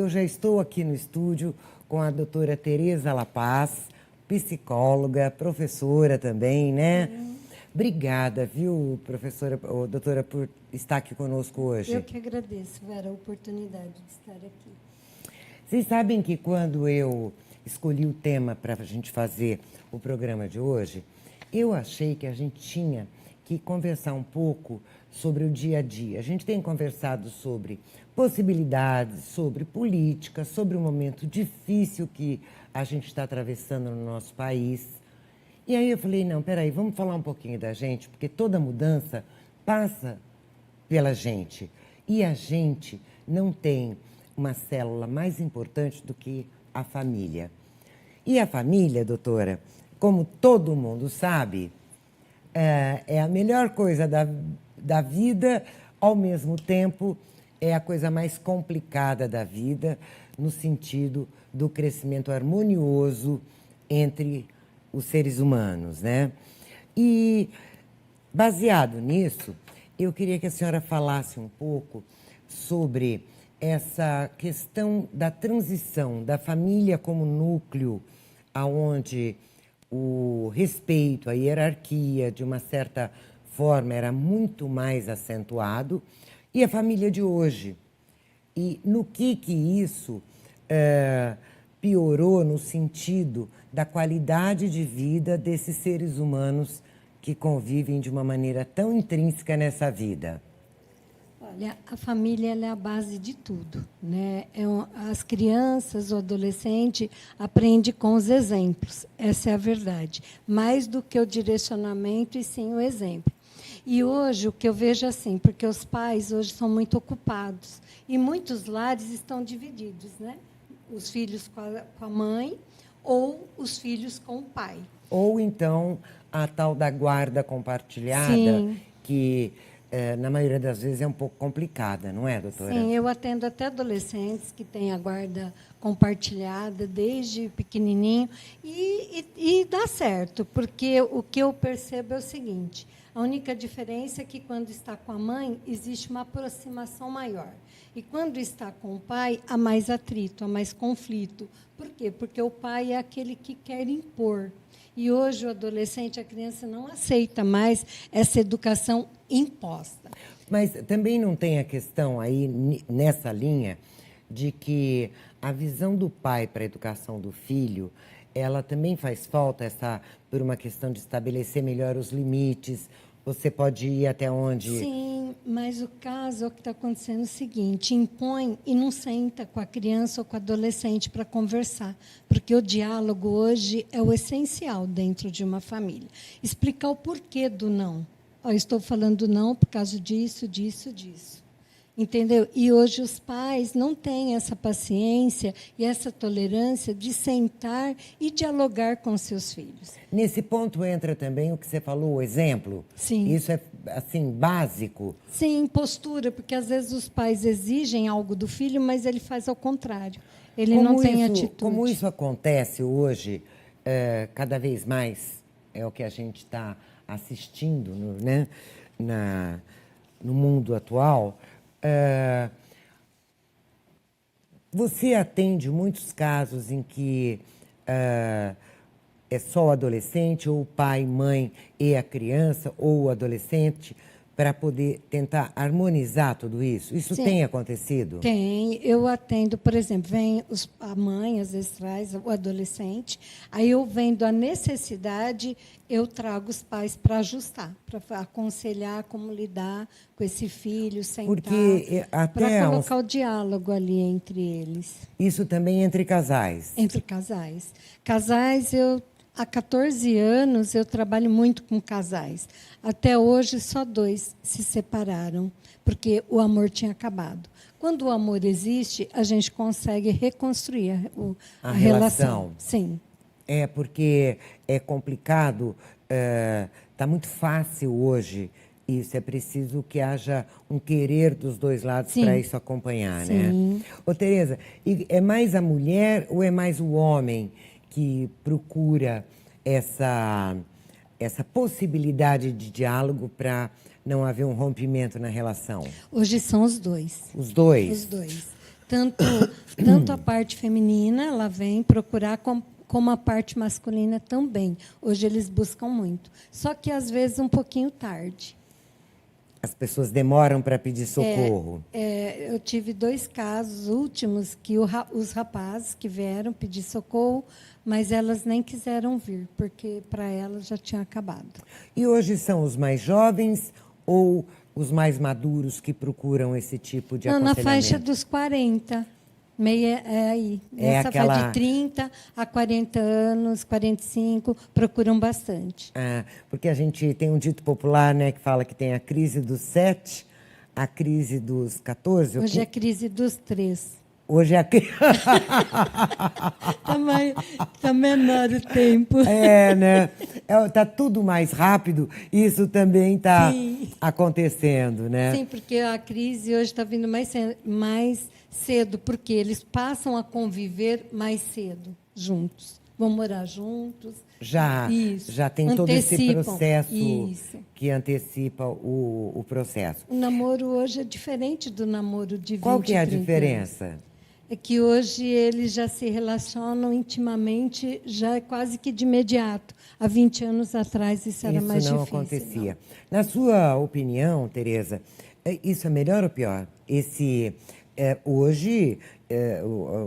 eu já estou aqui no estúdio com a doutora Tereza La Paz, psicóloga, professora também, né? Obrigada, viu, professora, ou doutora, por estar aqui conosco hoje. Eu que agradeço, Vera, a oportunidade de estar aqui. Vocês sabem que quando eu escolhi o tema para a gente fazer o programa de hoje, eu achei que a gente tinha que conversar um pouco sobre o dia a dia. A gente tem conversado sobre possibilidades, sobre política, sobre o momento difícil que a gente está atravessando no nosso país. E aí eu falei, não, peraí, vamos falar um pouquinho da gente, porque toda mudança passa pela gente. E a gente não tem uma célula mais importante do que a família. E a família, doutora, como todo mundo sabe, é a melhor coisa da vida, ao mesmo tempo é a coisa mais complicada da vida, no sentido do crescimento harmonioso entre os seres humanos, né? E, baseado nisso, eu queria que a senhora falasse um pouco sobre essa questão da transição da família como núcleo, aonde o respeito, a hierarquia, de uma certa forma, era muito mais acentuado, e a família de hoje. E no que isso piorou no sentido da qualidade de vida desses seres humanos que convivem de uma maneira tão intrínseca nessa vida? Olha, a família ela é a base de tudo, né? As crianças, o adolescente aprende com os exemplos, essa é a verdade. Mais do que o direcionamento, e sim o exemplo. E hoje o que eu vejo assim, porque os pais hoje são muito ocupados e muitos lares estão divididos, né? Os filhos com a mãe ou os filhos com o pai. Ou então a tal da guarda compartilhada, sim, que na maioria das vezes é um pouco complicada, não é, doutora? Sim, eu atendo até adolescentes que têm a guarda compartilhada desde pequenininho e dá certo, porque o que eu percebo é o seguinte, a única diferença é que quando está com a mãe existe uma aproximação maior. E quando está com o pai, há mais atrito, há mais conflito. Por quê? Porque o pai é aquele que quer impor. E hoje o adolescente, a criança não aceita mais essa educação imposta. Mas também não tem a questão aí, nessa linha, de que a visão do pai para a educação do filho, ela também faz falta, por uma questão de estabelecer melhor os limites. Você pode ir até onde... Sim, mas o caso é o que está acontecendo o seguinte, impõe e não senta com a criança ou com o adolescente para conversar, porque o diálogo hoje é o essencial dentro de uma família. Explicar o porquê do não. Eu estou falando não por causa disso, disso, disso. Entendeu? E hoje os pais não têm essa paciência e essa tolerância de sentar e dialogar com seus filhos. Nesse ponto entra também o que você falou, o exemplo. Sim. Isso é, assim, básico. Sim, postura, porque às vezes os pais exigem algo do filho, mas ele faz ao contrário. Ele não tem atitude. Como isso acontece hoje, cada vez mais, é o que a gente está assistindo no mundo atual. Você atende muitos casos em que é só o adolescente, ou o pai, mãe e a criança, ou o adolescente, para poder tentar harmonizar tudo isso? Isso Sim, tem acontecido? Tem. Eu atendo, por exemplo, vem a mãe, às vezes traz o adolescente, aí eu vendo a necessidade, eu trago os pais para ajustar, para aconselhar como lidar com esse filho, sentar, para colocar o diálogo ali entre eles. Isso também entre casais? Entre casais. Casais, há 14 anos, eu trabalho muito com casais. Até hoje, só 2 se separaram, porque o amor tinha acabado. Quando o amor existe, a gente consegue reconstruir a relação. Sim. É, porque é complicado, está muito fácil hoje isso, é preciso que haja um querer dos dois lados para isso acompanhar, né? Ô, Tereza, é mais a mulher ou é mais o homem que procura essa possibilidade de diálogo para não haver um rompimento na relação? Hoje são os dois. Os dois? Os dois. Tanto a parte feminina, ela vem procurar como a parte masculina também. Hoje eles buscam muito. Só que, às vezes, um pouquinho tarde. As pessoas demoram para pedir socorro. Eu tive 2 casos últimos que os rapazes que vieram pedir socorro, mas elas nem quiseram vir, porque para elas já tinha acabado. E hoje são os mais jovens ou os mais maduros que procuram esse tipo de aconselhamento? Na faixa dos 40. Meia é aí. Essa faixa de 30 a 40 anos, 45, procuram bastante. Porque a gente tem um dito popular, né, que fala que tem a crise dos 7, a crise dos 14. Hoje é a crise dos 3. Hoje é a crise... Tá menor o tempo. Né? Tá tudo mais rápido, isso também está acontecendo, né? Sim, porque a crise hoje está vindo mais cedo, porque eles passam a conviver mais cedo juntos. Vão morar juntos. Já tem todo esse processo que antecipa o processo. O namoro hoje é diferente do namoro de 20, Qual que é a 30 diferença? Anos. É que hoje eles já se relacionam intimamente, já quase que de imediato. Há 20 anos atrás isso era mais difícil. Isso não acontecia. Não. Na sua opinião, Tereza, isso é melhor ou pior? Hoje,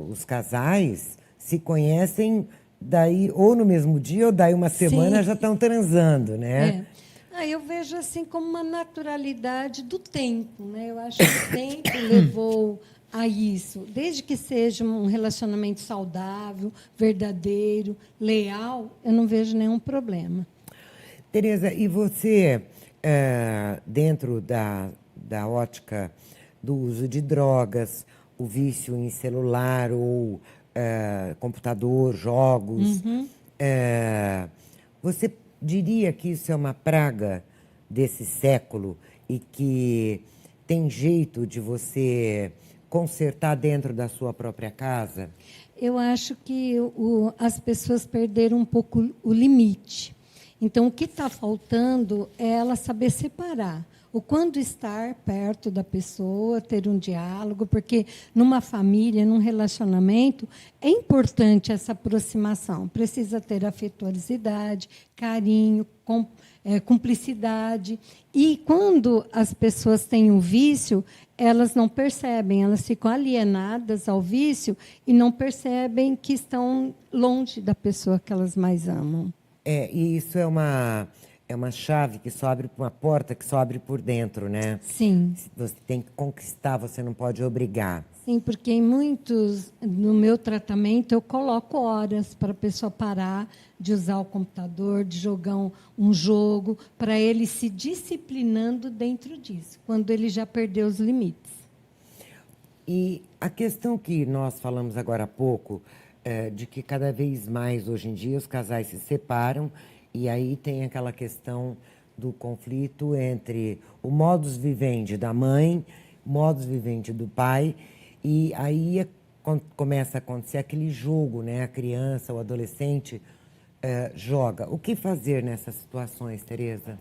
os casais se conhecem daí ou no mesmo dia ou daí uma semana já estão transando, né? Eu vejo assim como uma naturalidade do tempo, né? Eu acho que o tempo levou a isso. Desde que seja um relacionamento saudável, verdadeiro, leal, eu não vejo nenhum problema. Tereza, e você, dentro da ótica do uso de drogas, o vício em celular ou computador, jogos, você diria que isso é uma praga desse século e que tem jeito de você consertar dentro da sua própria casa? Eu acho que as pessoas perderam um pouco o limite. Então, o que está faltando é ela saber separar o quando estar perto da pessoa, ter um diálogo, porque numa família, num relacionamento, é importante essa aproximação. Precisa ter afetuosidade, carinho, cumplicidade. E quando as pessoas têm o vício, elas não percebem, elas ficam alienadas ao vício e não percebem que estão longe da pessoa que elas mais amam. E isso é uma chave que só abre uma porta que só abre por dentro, né? Sim. Você tem que conquistar, você não pode obrigar. Sim, porque no meu tratamento, eu coloco horas para a pessoa parar de usar o computador, de jogar um jogo, para ele se disciplinando dentro disso, quando ele já perdeu os limites. E a questão que nós falamos agora há pouco, de que cada vez mais, hoje em dia, os casais se separam, e aí tem aquela questão do conflito entre o modus vivendi da mãe, o modus vivendi do pai, e aí começa a acontecer aquele jogo, né? A criança, o adolescente joga. O que fazer nessas situações, Tereza?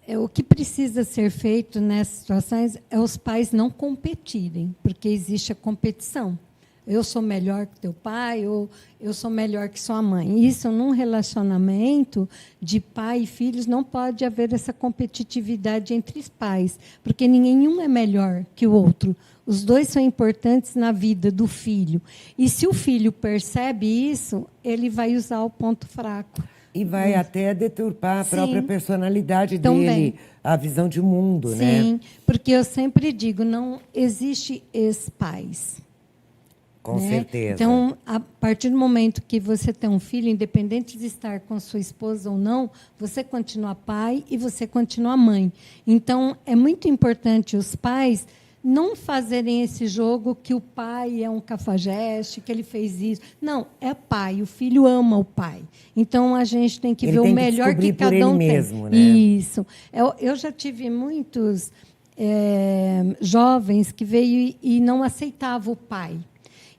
O que precisa ser feito nessas situações é os pais não competirem, porque existe a competição. Eu sou melhor que teu pai, ou eu sou melhor que sua mãe. Isso, num relacionamento de pai e filhos, não pode haver essa competitividade entre os pais, porque nenhum é melhor que o outro. Os dois são importantes na vida do filho. E se o filho percebe isso, ele vai usar o ponto fraco. E vai até deturpar a própria personalidade dele, a visão de mundo, né? Sim, porque eu sempre digo, não existe ex-pais. Com certeza. Então, a partir do momento que você tem um filho, independente de estar com sua esposa ou não, você continua pai e você continua mãe. Então, é muito importante os pais não fazerem esse jogo que o pai é um cafajeste, que ele fez isso. Não, é pai, o filho ama o pai. Então, a gente tem que ver o melhor que cada um tem. Mesmo, né? Isso. Eu já tive muitos jovens que veio e não aceitavam o pai.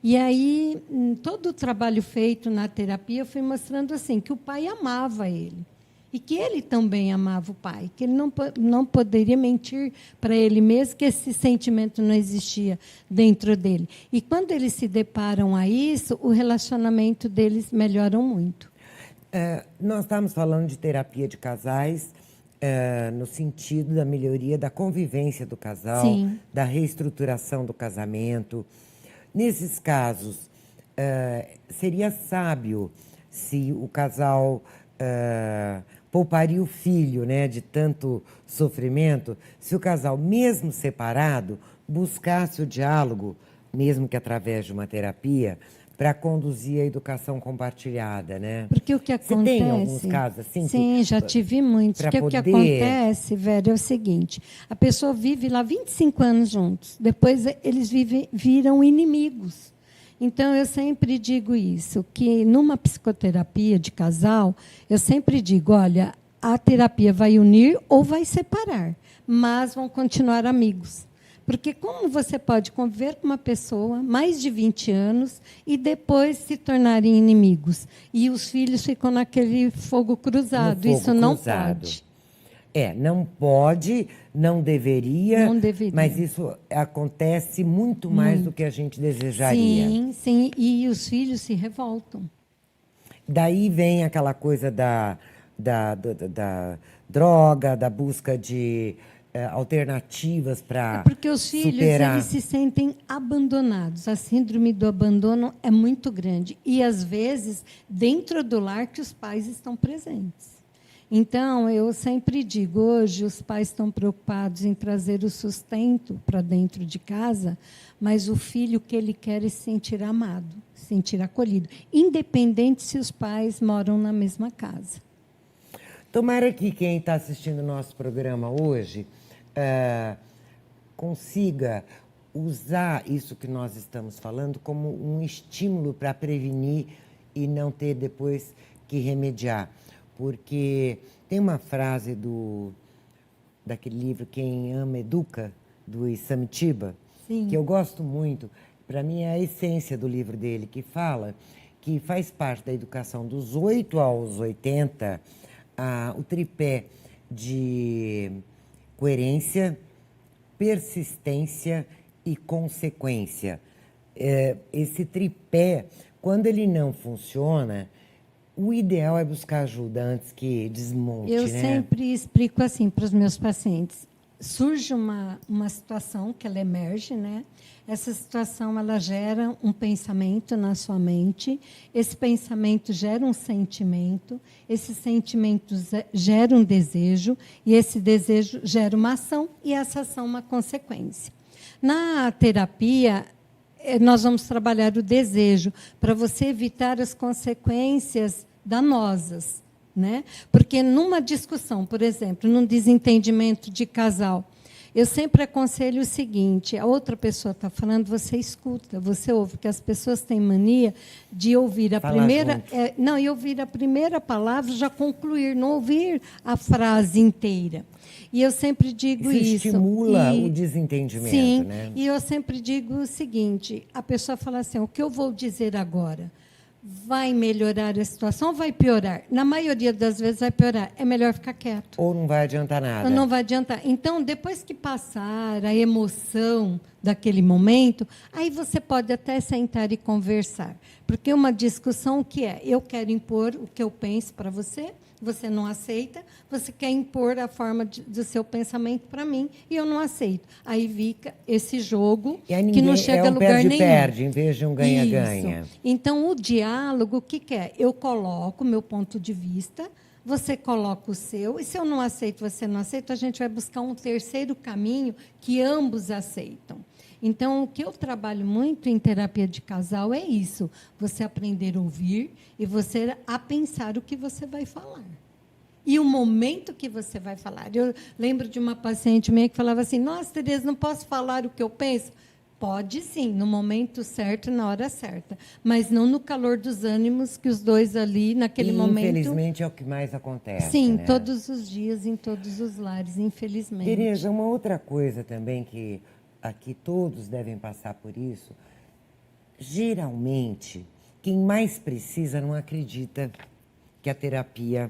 E aí, todo o trabalho feito na terapia, eu fui mostrando assim, que o pai amava ele. e que ele também amava o pai, que ele não poderia mentir para ele mesmo que esse sentimento não existia dentro dele. E quando eles se deparam a isso, o relacionamento deles melhora muito. Nós estamos falando de terapia de casais no sentido da melhoria da convivência do casal, Sim. da reestruturação do casamento. Nesses casos, seria sábio se o casal pouparia o filho, né, de tanto sofrimento, se o casal, mesmo separado, buscasse o diálogo, mesmo que através de uma terapia, para conduzir a educação compartilhada, né? Porque o que acontece... Você tem alguns casos assim? Sim, já tive muitos. Porque o que acontece, Vera, é o seguinte, a pessoa vive lá 25 anos juntos, depois eles viram inimigos. Então, eu sempre digo isso, que numa psicoterapia de casal, eu sempre digo, olha, a terapia vai unir ou vai separar, mas vão continuar amigos. Porque como você pode conviver com uma pessoa mais de 20 anos e depois se tornarem inimigos? E os filhos ficam naquele fogo cruzado. Isso não pode. Não pode, não deveria, Não deveria. mas isso acontece muito mais do que a gente desejaria. Sim, sim, e os filhos se revoltam. Daí vem aquela coisa da droga, da busca de alternativas para porque os filhos superar. Eles se sentem abandonados. A síndrome do abandono é muito grande. E, às vezes, dentro do lar que os pais estão presentes. Então, eu sempre digo, hoje os pais estão preocupados em trazer o sustento para dentro de casa, mas o filho, o que ele quer é se sentir amado, se sentir acolhido, independente se os pais moram na mesma casa. Tomara que quem está assistindo o nosso programa hoje consiga usar isso que nós estamos falando como um estímulo para prevenir e não ter depois que remediar. Porque tem uma frase daquele livro Quem Ama Educa, do Samitiba, que eu gosto muito. Para mim é a essência do livro dele, que fala que faz parte da educação dos 8 aos 80 o tripé de coerência, persistência e consequência. Esse tripé, quando ele não funciona, o ideal é buscar ajuda antes que desmonte, Eu né? sempre explico assim para os meus pacientes. Surge uma situação que ela emerge, né? Essa situação ela gera um pensamento na sua mente, esse pensamento gera um sentimento, esse sentimento gera um desejo, e esse desejo gera uma ação, e essa ação uma consequência. Na terapia, nós vamos trabalhar o desejo, para você evitar as consequências danosas, né? Porque numa discussão, por exemplo, num desentendimento de casal, eu sempre aconselho o seguinte, a outra pessoa está falando, você escuta, você ouve, porque as pessoas têm mania de ouvir a primeira... e ouvir a primeira palavra, já concluir, não ouvir a frase inteira. E eu sempre digo isso. Estimula o desentendimento, sim, né? E eu sempre digo o seguinte, a pessoa fala assim, o que eu vou dizer agora? Vai melhorar a situação ou vai piorar? Na maioria das vezes vai piorar. É melhor ficar quieto. Ou não vai adiantar nada. Ou não vai adiantar. Então, depois que passar a emoção daquele momento, aí você pode até sentar e conversar. Porque uma discussão, o que é? Eu quero impor o que eu penso para você, você não aceita, você quer impor a forma do seu pensamento para mim e eu não aceito. Aí fica esse jogo que não chega a lugar nenhum. Perde, em vez de um ganha-ganha. Então, o diálogo, o que é? Eu coloco o meu ponto de vista, você coloca o seu, e se eu não aceito, você não aceita, a gente vai buscar um terceiro caminho que ambos aceitam. Então, o que eu trabalho muito em terapia de casal é isso, você aprender a ouvir e você a pensar o que você vai falar. E o momento que você vai falar. Eu lembro de uma paciente minha que falava assim, nossa, Tereza, não posso falar o que eu penso? Pode sim, no momento certo, na hora certa, mas não no calor dos ânimos que os dois ali, naquele momento... Infelizmente, é o que mais acontece. Sim, né? todos os dias, em todos os lares, infelizmente. Tereza, uma outra coisa também que aqui todos devem passar por isso, geralmente, quem mais precisa não acredita que a terapia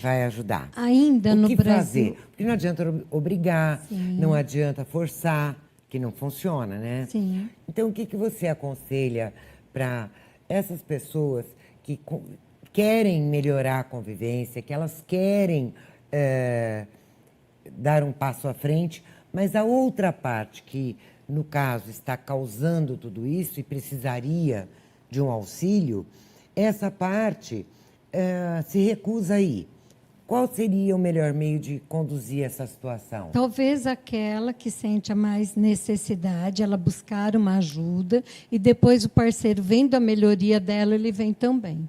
vai ajudar? Ainda no O que Brasil. fazer? Porque não adianta obrigar, Sim. não adianta forçar, que não funciona, né? Sim. Então, o que você aconselha para essas pessoas que querem melhorar a convivência, que elas querem dar um passo à frente, mas a outra parte que, no caso, está causando tudo isso e precisaria de um auxílio, essa parte se recusa a ir. Qual seria o melhor meio de conduzir essa situação? Talvez aquela que sente a mais necessidade, ela buscar uma ajuda e depois o parceiro, vendo a melhoria dela, ele vem também.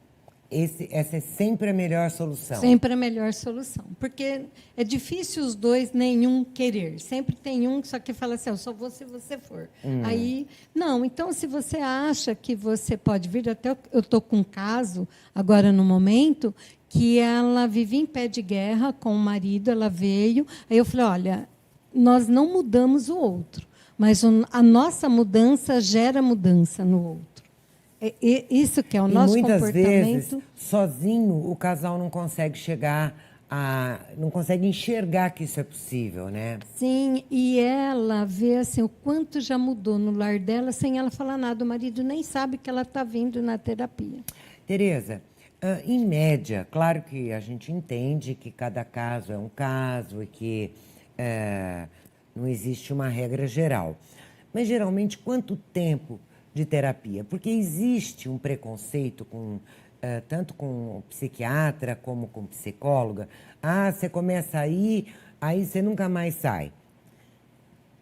Essa é sempre a melhor solução. Sempre a melhor solução. Porque é difícil os dois, nenhum querer. Sempre tem um que só que fala assim, eu só vou se você for. Aí, não. Então, se você acha que você pode vir, até eu estou com um caso, agora no momento, que ela vivia em pé de guerra com o marido, ela veio, aí eu falei, olha, nós não mudamos o outro, mas a nossa mudança gera mudança no outro. Isso que é o nosso muitas comportamento. Vezes, sozinho, o casal não consegue não consegue enxergar que isso é possível, né? Sim, e ela vê assim, o quanto já mudou no lar dela sem ela falar nada. O marido nem sabe que ela está vindo na terapia. Tereza, em média, claro que a gente entende que cada caso é um caso e que não existe uma regra geral. Mas, geralmente, quanto tempo de terapia? Porque existe um preconceito tanto com psiquiatra como com psicóloga. Ah, você começa aí você nunca mais sai.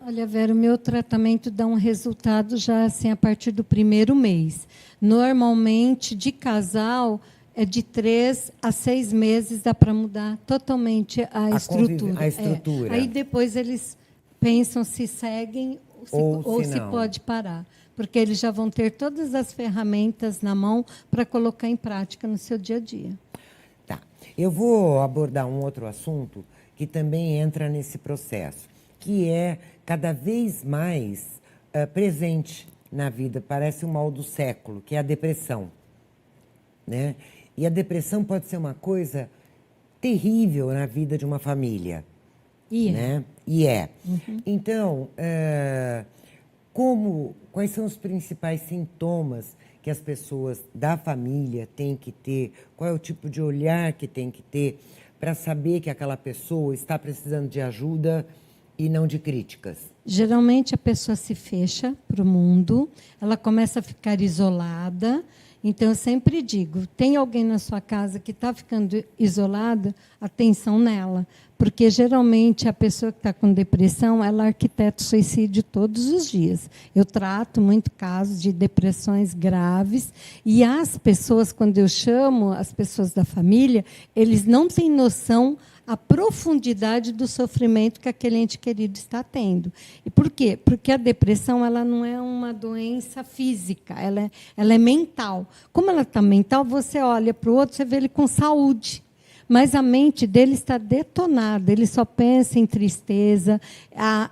Olha, Vera, o meu tratamento dá um resultado já assim a partir do primeiro mês. Normalmente, de casal, é de 3 a 6 meses, dá para mudar totalmente a estrutura. A estrutura. Aí depois eles pensam se seguem ou se pode parar. Porque eles já vão ter todas as ferramentas na mão para colocar em prática no seu dia a dia. Tá. Eu vou abordar um outro assunto que também entra nesse processo, que é cada vez mais presente na vida, parece o mal do século, que é a depressão, né? E a depressão pode ser uma coisa terrível na vida de uma família. Né? E é. Uhum. Então, quais são os principais sintomas que as pessoas da família têm que ter? Qual é o tipo de olhar que tem que ter para saber que aquela pessoa está precisando de ajuda e não de críticas? Geralmente a pessoa se fecha para o mundo, ela começa a ficar isolada. Então, eu sempre digo, tem alguém na sua casa que está ficando isolada, atenção nela. Porque, geralmente, a pessoa que está com depressão, ela arquiteta o suicídio todos os dias. Eu trato muito casos de depressões graves. E as pessoas, quando eu chamo as pessoas da família, eles não têm noção a profundidade do sofrimento que aquele ente querido está tendo. E por quê? Porque a depressão ela não é uma doença física, ela é mental. Como ela está mental, você olha para o outro, você vê ele com saúde. Mas a mente dele está detonada, ele só pensa em tristeza,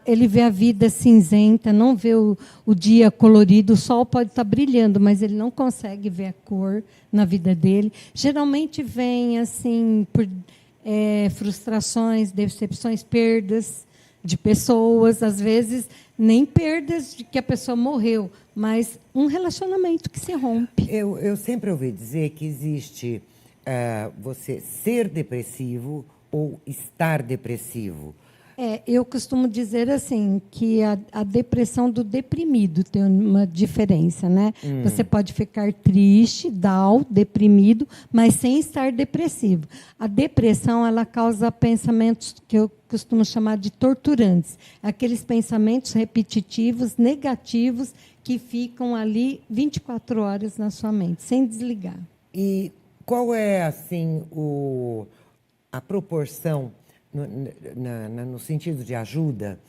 ele vê a vida cinzenta, não vê o dia colorido, o sol pode estar brilhando, mas ele não consegue ver a cor na vida dele. Geralmente vem assim por frustrações, decepções, perdas de pessoas, às vezes nem perdas de que a pessoa morreu, mas um relacionamento que se rompe. Eu sempre ouvi dizer que existe você ser depressivo ou estar depressivo. Eu costumo dizer assim, que a depressão do deprimido tem uma diferença, né? Você pode ficar triste, down, deprimido, mas sem estar depressivo. A depressão, ela causa pensamentos que eu costumo chamar de torturantes. Aqueles pensamentos repetitivos, negativos, que ficam ali 24 horas na sua mente, sem desligar. E qual é, assim, a proporção no sentido de ajuda,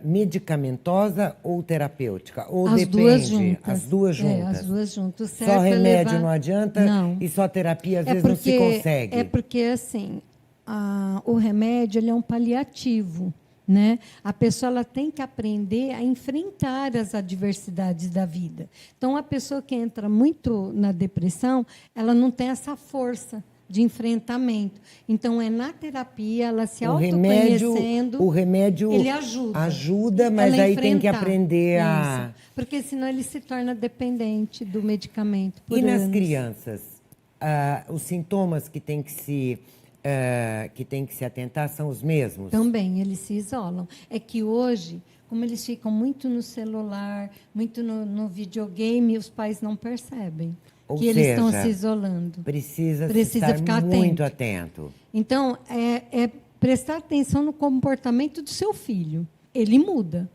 medicamentosa ou terapêutica? Ou as depende? Duas juntas. As duas juntas. As duas juntas. Só remédio não adianta? Não. E só terapia às vezes não se consegue? É porque, assim, o remédio ele é um paliativo. Né? A pessoa ela tem que aprender a enfrentar as adversidades da vida. Então, a pessoa que entra muito na depressão, ela não tem essa força de enfrentamento. Então, é na terapia, ela se O remédio, autoconhecendo, ele ajuda, mas aí tem que aprender a... Isso, porque senão ele se torna dependente do medicamento por E nas anos. crianças, os sintomas que tem que se atentar são os mesmos? Também, eles se isolam. É que hoje, como eles ficam muito no celular, muito no videogame, os pais não percebem que eles estão se isolando. Precisa ficar estar muito atento. Então, é prestar atenção no comportamento do seu filho. Ele muda.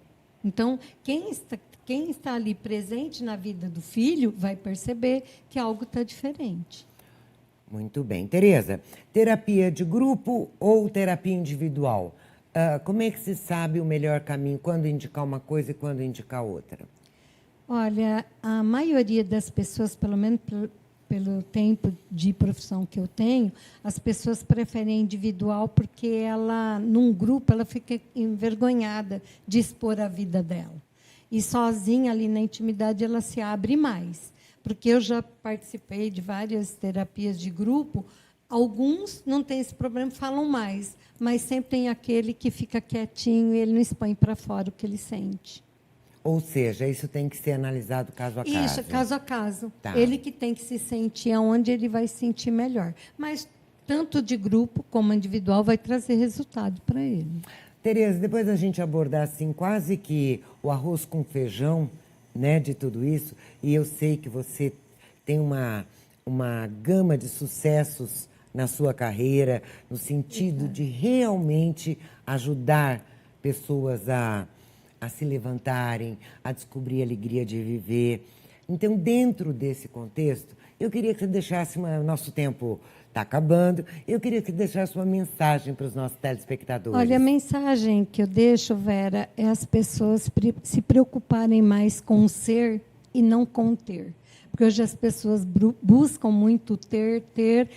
Então, quem está ali presente na vida do filho vai perceber que algo está diferente. Muito bem. Tereza, terapia de grupo ou terapia individual? Como é que se sabe o melhor caminho? Quando indicar uma coisa e quando indicar outra? Olha, a maioria das pessoas, pelo menos pelo tempo de profissão que eu tenho, as pessoas preferem individual porque ela, num grupo, ela fica envergonhada de expor a vida dela. E sozinha, ali na intimidade, ela se abre mais. Porque eu já participei de várias terapias de grupo, alguns não têm esse problema, falam mais, mas sempre tem aquele que fica quietinho e ele não expõe para fora o que ele sente. Ou seja, isso tem que ser analisado caso a caso. Isso, caso a caso. Tá. Ele que tem que se sentir aonde ele vai se sentir melhor. Mas tanto de grupo como individual vai trazer resultado para ele. Tereza, depois da gente abordar assim quase que o arroz com feijão, né, de tudo isso, e eu sei que você tem uma gama de sucessos na sua carreira, no sentido de realmente ajudar pessoas a se levantarem, a descobrir a alegria de viver. Então, dentro desse contexto, eu queria que você deixasse o nosso tempo está acabando, eu queria que você deixasse uma mensagem para os nossos telespectadores. Olha, a mensagem que eu deixo, Vera, é as pessoas se preocuparem mais com o ser e não com o ter. Porque hoje as pessoas buscam muito o ter,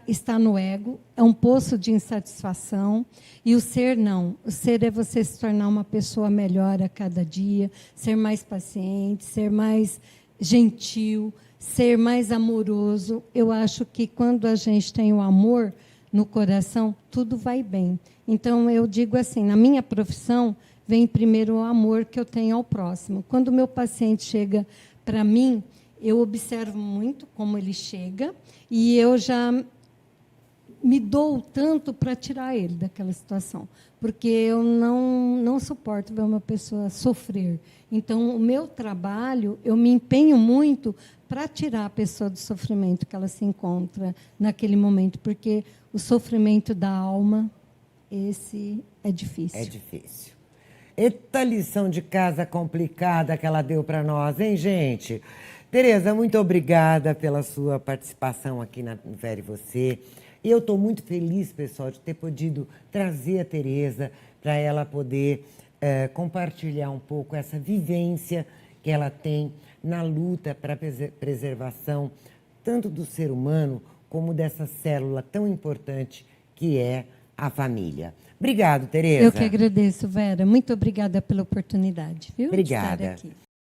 está no ego, é um poço de insatisfação, e o ser não. O ser é você se tornar uma pessoa melhor a cada dia, ser mais paciente, ser mais gentil, ser mais amoroso. Eu acho que quando a gente tem o amor no coração, tudo vai bem. Então, eu digo assim, na minha profissão, vem primeiro o amor que eu tenho ao próximo. Quando o meu paciente chega para mim, eu observo muito como ele chega e eu já me dou tanto para tirar ele daquela situação, porque eu não suporto ver uma pessoa sofrer. Então, o meu trabalho, eu me empenho muito para tirar a pessoa do sofrimento que ela se encontra naquele momento, porque o sofrimento da alma, esse é difícil. É difícil. Eita lição de casa complicada que ela deu para nós, hein, gente? Tereza, muito obrigada pela sua participação aqui na Vera e Você. E eu estou muito feliz, pessoal, de ter podido trazer a Tereza para ela poder compartilhar um pouco essa vivência que ela tem na luta para a preservação tanto do ser humano como dessa célula tão importante que é a família. Obrigado, Tereza. Eu que agradeço, Vera. Muito obrigada pela oportunidade, viu? Obrigada. De estar aqui.